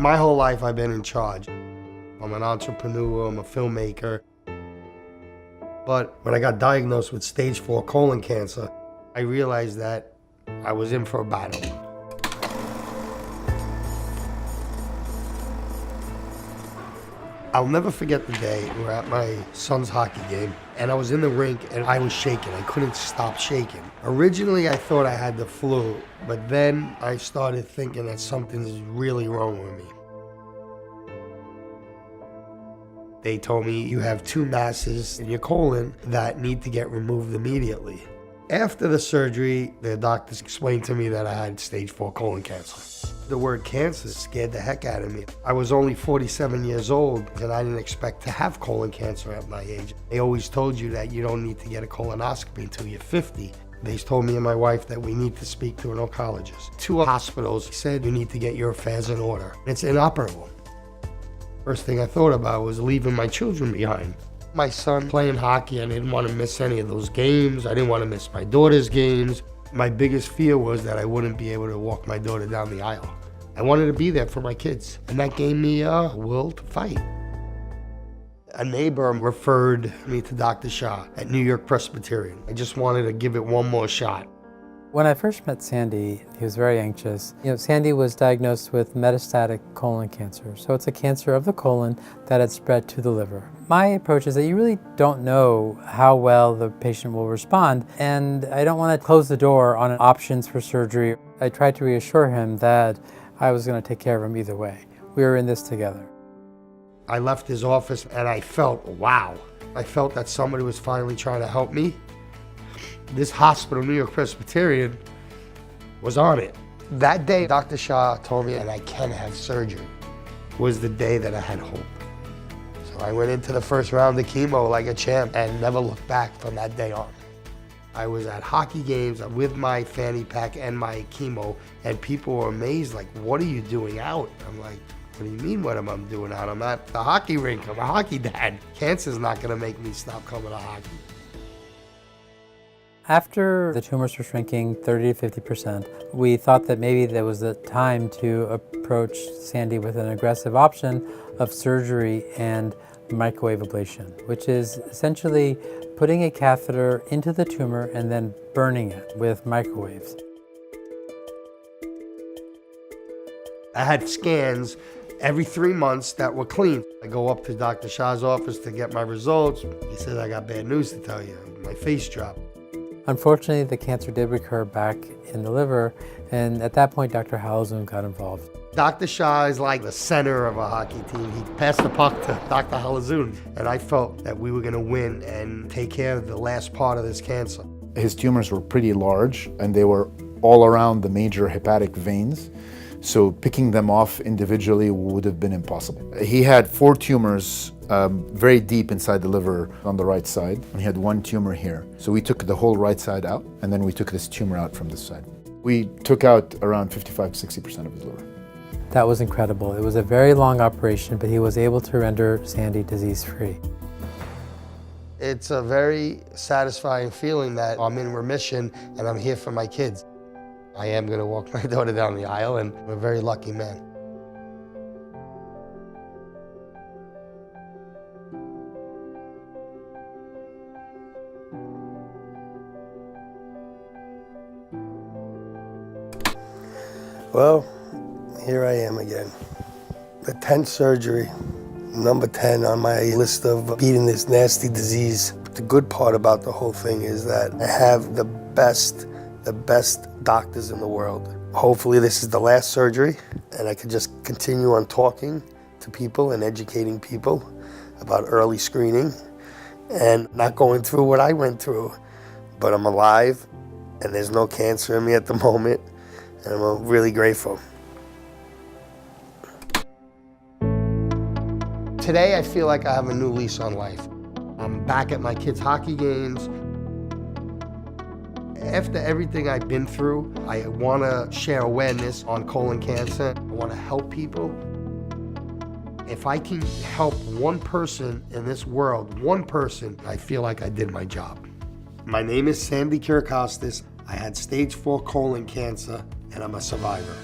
My whole life I've been in charge. I'm an entrepreneur, I'm a filmmaker. But when I got diagnosed with stage 4 colon cancer, I realized that I was in for a battle. I'll never forget the day we were at my son's hockey game, and I was in the rink and I was shaking. I couldn't stop shaking. Originally, I thought I had the flu, but then I started thinking that something's really wrong with me. They told me you have 2 masses in your colon that need to get removed immediately. After the surgery, the doctors explained to me that I had stage 4 colon cancer. The word cancer scared the heck out of me. I was only 47 years old, and I didn't expect to have colon cancer at my age. They always told you that you don't need to get a colonoscopy until you're 50. They told me and my wife that we need to speak to an oncologist. 2 hospitals said you need to get your affairs in order. It's inoperable. First thing I thought about was leaving my children behind. My son playing hockey, I didn't want to miss any of those games. I didn't want to miss my daughter's games. My biggest fear was that I wouldn't be able to walk my daughter down the aisle. I wanted to be there for my kids, and that gave me a will to fight. A neighbor referred me to Dr. Shah at New York Presbyterian. I just wanted to give it one more shot. When I first met Sandy, he was very anxious. Sandy was diagnosed with metastatic colon cancer. So it's a cancer of the colon that had spread to the liver. My approach is that you really don't know how well the patient will respond, and I don't want to close the door on options for surgery. I tried to reassure him that I was going to take care of him either way. We were in this together. I left his office and I felt, wow. I felt that somebody was finally trying to help me. This hospital, New York Presbyterian, was on it. That day, Dr. Shah told me that I can have surgery. Was the day that I had hope. So I went into the first round of chemo like a champ and never looked back from that day on. I was at hockey games with my fanny pack and my chemo, and people were amazed, like, what are you doing out? I'm like, what do you mean what am I doing out? I'm at the hockey rink, I'm a hockey dad. Cancer's not gonna make me stop coming to hockey. After the tumors were shrinking 30 to 50%, we thought that maybe there was the time to approach Sandy with an aggressive option of surgery and microwave ablation, which is essentially putting a catheter into the tumor and then burning it with microwaves. I had scans every 3 months that were clean. I go up to Dr. Shah's office to get my results. He says, I got bad news to tell you. My face dropped. Unfortunately, the cancer did recur back in the liver, and at that point, Dr. Halazoun got involved. Dr. Shah is like the center of a hockey team. He passed the puck to Dr. Halazoun, and I felt that we were going to win and take care of the last part of this cancer. His tumors were pretty large, and they were all around the major hepatic veins, so picking them off individually would have been impossible. He had 4 tumors very deep inside the liver on the right side, and he had 1 tumor here. So we took the whole right side out, and then we took this tumor out from this side. We took out around 55 to 60% of his liver. That was incredible. It was a very long operation, but he was able to render Sandy disease-free. It's a very satisfying feeling that I'm in remission and I'm here for my kids. I am going to walk my daughter down the aisle, and I'm a very lucky man. Well, here I am again. The 10th surgery, number 10 on my list of beating this nasty disease. But the good part about the whole thing is that I have the best doctors in the world. Hopefully this is the last surgery, and I can just continue on talking to people and educating people about early screening and not going through what I went through. But I'm alive, and there's no cancer in me at the moment, and I'm really grateful. Today, I feel like I have a new lease on life. I'm back at my kids' hockey games. After everything I've been through, I want to share awareness on colon cancer. I want to help people. If I can help one person in this world, one person, I feel like I did my job. My name is Sandy Kyrkostas. I had stage 4 colon cancer, and I'm a survivor.